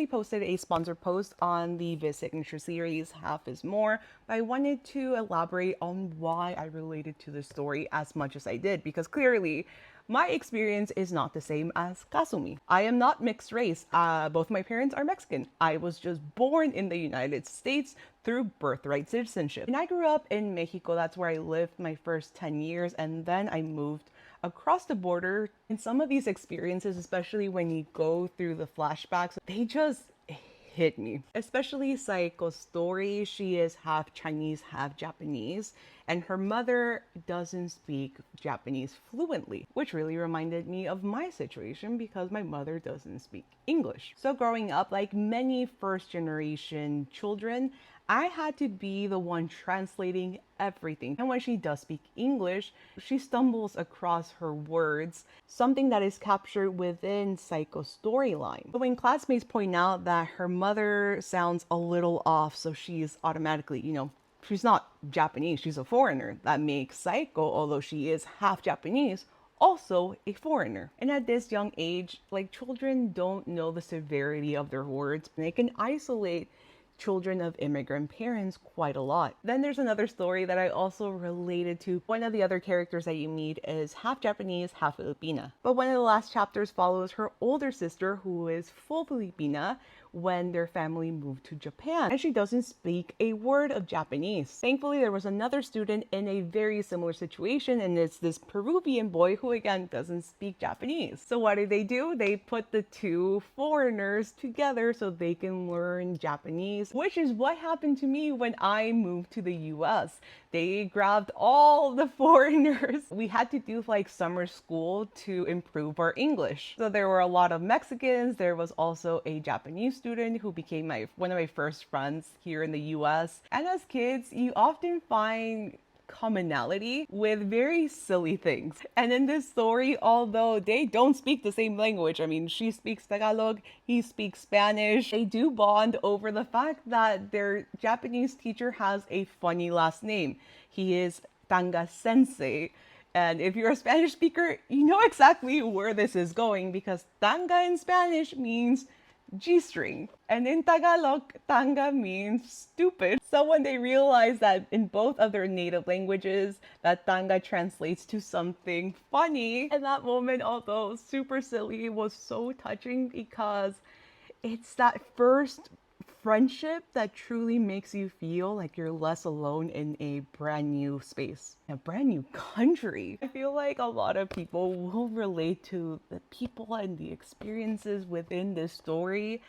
posted a sponsored post on the Viz signature series Half is More, but I wanted to elaborate on why I related to the story as much as I did, because clearly my experience is not the same as Kasumi. I am not mixed race. Both my parents are Mexican. I was just born in the United States through birthright citizenship. And I grew up in Mexico. That's where I lived my first 10 years, and then I moved across the border. And some of these experiences, especially when you go through the flashbacks, they just hit me. Especially Saiko's story. She is half Chinese, half Japanese, and her mother doesn't speak Japanese fluently, which really reminded me of my situation because my mother doesn't speak English. So growing up, like many first generation children, I had to be the one translating everything. And when she does speak English, she stumbles across her words, something that is captured within Saiko's storyline. But when classmates point out that her mother sounds a little off, so she's automatically, she's not Japanese, she's a foreigner, that makes Saiko, although she is half Japanese, also a foreigner. And at this young age, like, children don't know the severity of their words. They can isolate children of immigrant parents quite a lot. Then there's another story that I also related to. One of the other characters that you meet is half Japanese, half Filipina. But one of the last chapters follows her older sister, who is full Filipina, when their family moved to Japan, and she doesn't speak a word of Japanese. Thankfully, there was another student in a very similar situation, and it's this Peruvian boy who again doesn't speak Japanese. So what do? They put the two foreigners together so they can learn Japanese, which is what happened to me when I moved to the US. They grabbed all the foreigners. We had to do like summer school to improve our English. So there were a lot of Mexicans. There was also a Japanese student who became one of my first friends here in the US. And as kids, you often find commonality with very silly things. And in this story, although they don't speak the same language, I mean, she speaks Tagalog, he speaks Spanish, they do bond over the fact that their Japanese teacher has a funny last name. He is Tanga Sensei. And if you're a Spanish speaker, you know exactly where this is going, because tanga in Spanish means G-string. And in Tagalog, tanga means stupid. So when they realized that in both of their native languages, that tanga translates to something funny, and that moment, although super silly, was so touching because it's that first friendship that truly makes you feel like you're less alone in a brand new space, a brand new country. I feel like a lot of people will relate to the people and the experiences within this story.